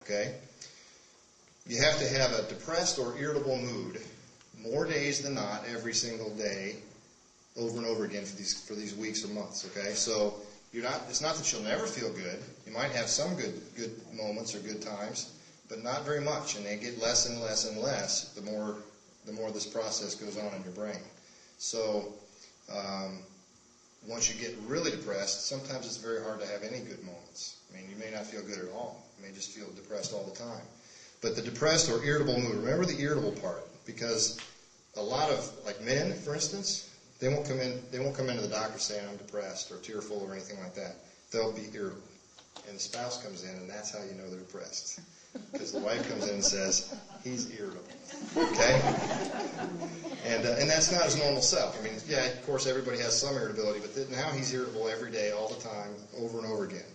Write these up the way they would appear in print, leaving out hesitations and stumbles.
Okay? You have to have a depressed or irritable mood more days than not every single day, over and over again for these weeks or months. Okay? So it's not that you'll never feel good. You might have some good moments or good times, but not very much, and they get less and less and less the more this process goes on in your brain. So once you get really depressed, sometimes it's very hard to have any good moments. I mean, you may not feel good at all. You may just feel depressed all the time. But the depressed or irritable mood, remember the irritable part, because a lot of, like men, for instance, they won't come into the doctor saying I'm depressed or tearful or anything like that. They'll be irritable. And the spouse comes in, and that's how you know they're depressed. Because the wife comes in and says, he's irritable. Okay? And that's not his normal self. I mean, yeah, of course, everybody has some irritability, but now he's irritable every day, all the time, over and over again.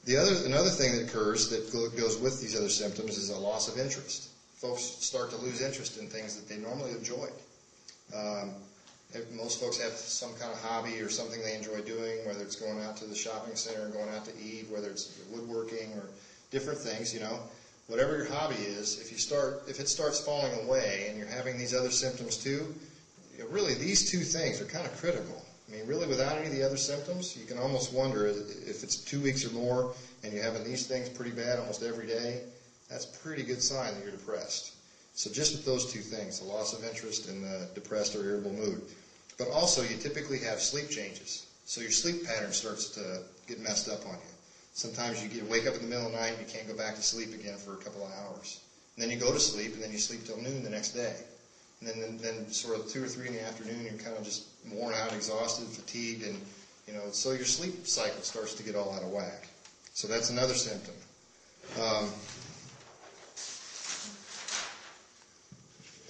Another thing that occurs that goes with these other symptoms is a loss of interest. Folks start to lose interest in things that they normally enjoyed. Most folks have some kind of hobby or something they enjoy doing, whether it's going out to the shopping center and going out to eat, whether it's woodworking or different things, Whatever your hobby is, if it starts falling away and you're having these other symptoms too, really these two things are kind of critical. I mean, really without any of the other symptoms, you can almost wonder if it's 2 weeks or more and you're having these things pretty bad almost every day, that's a pretty good sign that you're depressed. So just with those two things, the loss of interest and the depressed or irritable mood. But also you typically have sleep changes. So your sleep pattern starts to get messed up on you. Sometimes you wake up in the middle of the night and you can't go back to sleep again for a couple of hours. And then you go to sleep and then you sleep till noon the next day. And then sort of 2 or 3 in the afternoon you're kind of just worn out, exhausted, fatigued, and so your sleep cycle starts to get all out of whack. So that's another symptom.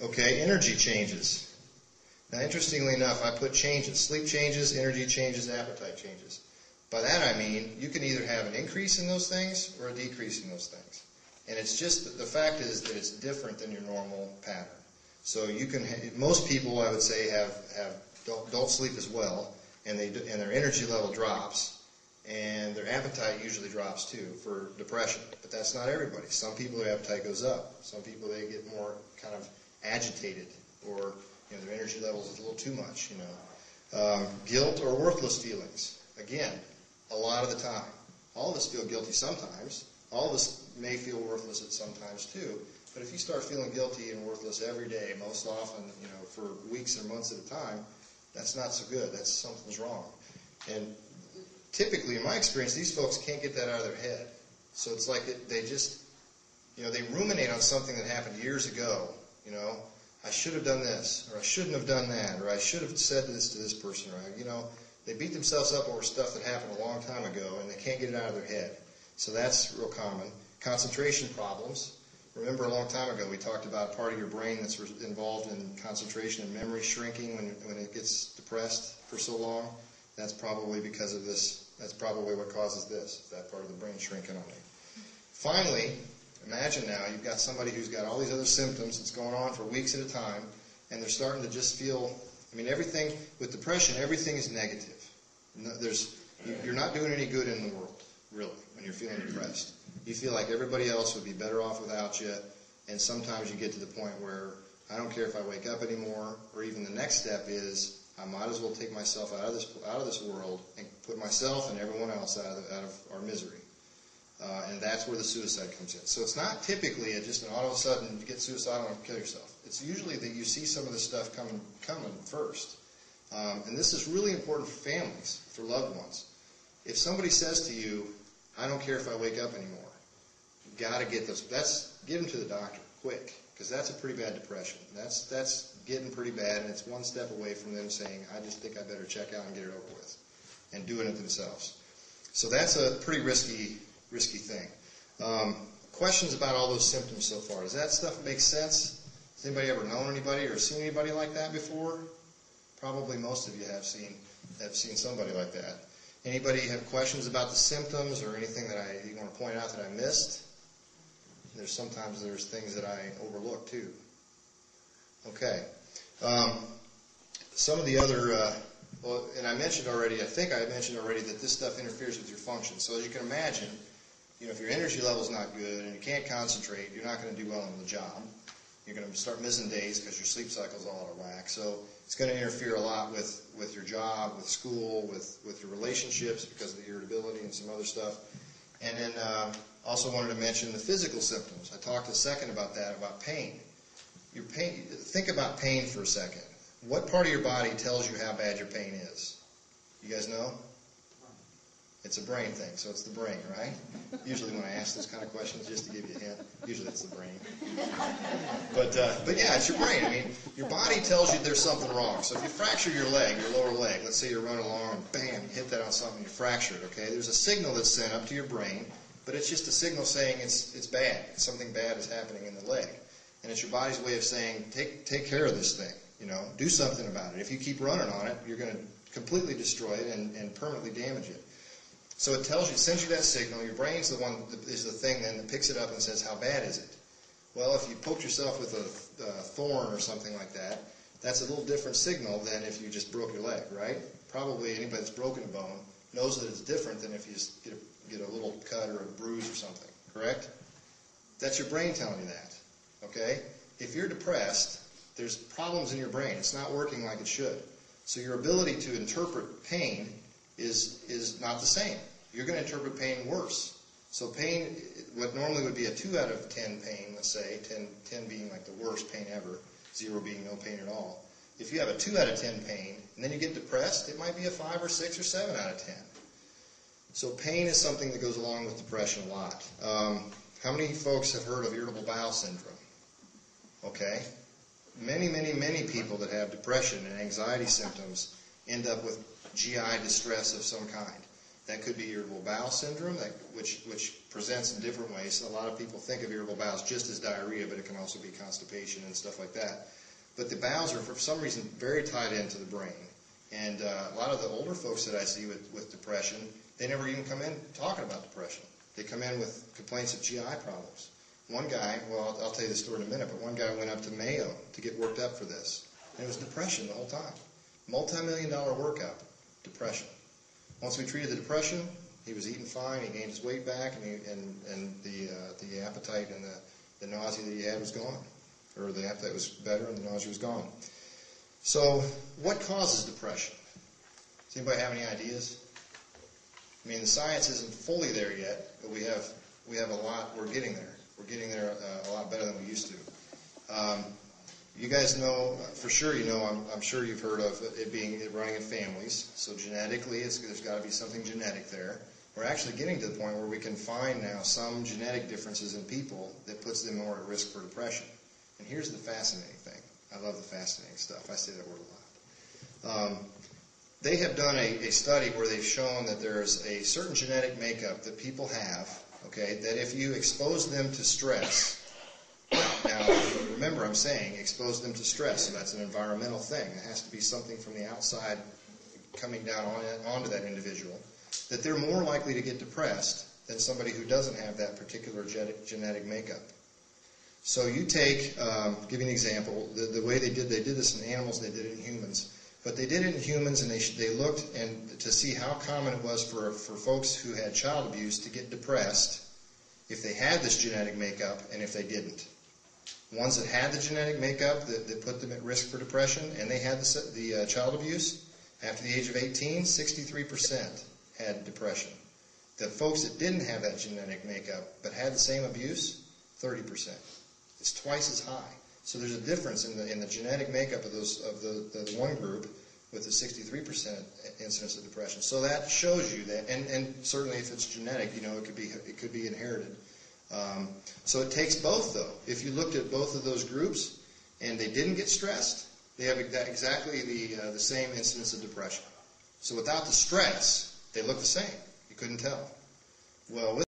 Okay, energy changes. Now, interestingly enough, I put changes: sleep changes, energy changes, appetite changes. By that I mean you can either have an increase in those things or a decrease in those things. And it's just that the fact is that it's different than your normal pattern. So most people, I would say, don't sleep as well, and their energy level drops, and their appetite usually drops too for depression. But that's not everybody. Some people, their appetite goes up. Some people, they get more kind of agitated, or their energy levels is a little too much. Guilt or worthless feelings. Again, a lot of the time. All of us feel guilty sometimes. All of us may feel worthless at some times too. But if you start feeling guilty and worthless every day, most often, for weeks or months at a time, that's not so good. Something's wrong. And typically, in my experience, these folks can't get that out of their head. So it's like they just, they ruminate on something that happened years ago. I should have done this, or I shouldn't have done that, or I should have said this to this person, or, they beat themselves up over stuff that happened a long time ago, and they can't get it out of their head. So that's real common. Concentration problems. Remember, a long time ago, we talked about a part of your brain that's involved in concentration and memory shrinking when it gets depressed for so long. That's probably because of this. That's probably what causes this, that part of the brain shrinking on you. Finally, imagine now you've got somebody who's got all these other symptoms that's going on for weeks at a time, and they're starting to just feel, everything, with depression, everything is negative. You're not doing any good in the world, really, when you're feeling depressed. You feel like everybody else would be better off without you, and sometimes you get to the point where I don't care if I wake up anymore, or even the next step is I might as well take myself out of this world and put myself and everyone else out of our misery. And that's where the suicide comes in. So it's not typically just all of a sudden you get suicidal and kill yourself. It's usually that you see some of this stuff coming first. And this is really important for families, for loved ones. If somebody says to you, I don't care if I wake up anymore, you've got to get get them to the doctor quick, because that's a pretty bad depression. That's getting pretty bad, and it's one step away from them saying, I just think I better check out and get it over with, and doing it themselves. So that's a pretty risky thing. Questions about all those symptoms so far. Does that stuff make sense? Has anybody ever known anybody or seen anybody like that before? Probably most of you have seen somebody like that. Anybody have questions about the symptoms or anything that you want to point out that I missed? Sometimes there's things that I overlook too. Okay. Some of the other, and I think I mentioned already that this stuff interferes with your function. So as you can imagine, if your energy level's not good and you can't concentrate, you're not going to do well on the job. You're going to start missing days because your sleep cycle's all out of whack. So it's going to interfere a lot with your job, with school, with your relationships because of the irritability and some other stuff. And then also wanted to mention the physical symptoms. I talked a second about that, about pain. Your pain. Think about pain for a second. What part of your body tells you how bad your pain is? You guys know? It's a brain thing, so it's the brain, right? Usually when I ask those kind of questions, just to give you a hint, usually it's the brain. But yeah, it's your brain. I mean, your body tells you there's something wrong. So if you fracture your leg, your lower leg, let's say you're running along and bam, you hit that on something, you fracture it, okay? There's a signal that's sent up to your brain, but it's just a signal saying it's bad. Something bad is happening in the leg. And it's your body's way of saying, take care of this thing, do something about it. If you keep running on it, you're going to completely destroy it and permanently damage it. So it sends you that signal. Your brain's the one that is the thing then that picks it up and says, how bad is it? Well, if you poked yourself with a thorn or something like that, that's a little different signal than if you just broke your leg, right? Probably anybody that's broken a bone knows that it's different than if you just get a little cut or a bruise or something, correct? That's your brain telling you that, okay? If you're depressed, there's problems in your brain. It's not working like it should. So your ability to interpret pain is not the same. You're going to interpret pain worse. So pain, what normally would be a 2 out of 10 pain, let's say, 10 being like the worst pain ever, 0 being no pain at all. If you have a 2 out of 10 pain, and then you get depressed, it might be a 5 or 6 or 7 out of 10. So pain is something that goes along with depression a lot. How many folks have heard of irritable bowel syndrome? Okay. Many, many, many people that have depression and anxiety symptoms end up with GI distress of some kind. That could be irritable bowel syndrome, which presents in different ways. So a lot of people think of irritable bowels just as diarrhea, but it can also be constipation and stuff like that. But the bowels are, for some reason, very tied into the brain. And a lot of the older folks that I see with depression, they never even come in talking about depression. They come in with complaints of GI problems. One guy, well, I'll tell you the story in a minute, but one guy went up to Mayo to get worked up for this. And it was depression the whole time. Multi-million-dollar workup, depression. Once we treated the depression, he was eating fine, he gained his weight back, and the appetite and the nausea that he had was gone. Or the appetite was better and the nausea was gone. So, what causes depression? Does anybody have any ideas? I mean, the science isn't fully there yet, but we have a lot. We're getting there. We're getting there a lot better than we used to. You guys know, for sure you know, I'm sure you've heard of it running in families. So genetically, there's got to be something genetic there. We're actually getting to the point where we can find now some genetic differences in people that puts them more at risk for depression. And here's the fascinating thing. I love the fascinating stuff. I say that word a lot. They have done a study where they've shown that there's a certain genetic makeup that people have, okay, that if you expose them to stress, now remember I'm saying expose them to stress, so that's an environmental thing. It has to be something from the outside coming down onto that individual, that they're more likely to get depressed than somebody who doesn't have that particular genetic makeup. So you take, give you an example, the way they did this in animals, they did it in humans. But they did it in humans, and they looked to see how common it was for folks who had child abuse to get depressed if they had this genetic makeup and if they didn't. Ones that had the genetic makeup that put them at risk for depression and they had the child abuse, after the age of 18, 63% had depression. The folks that didn't have that genetic makeup but had the same abuse, 30%. It's twice as high. So there's a difference in the genetic makeup of the one group with the 63% incidence of depression. So that shows you that, and certainly if it's genetic, it could be inherited. So it takes both, though. If you looked at both of those groups and they didn't get stressed, they have exactly the same incidence of depression. So without the stress, they look the same. You couldn't tell. Well, with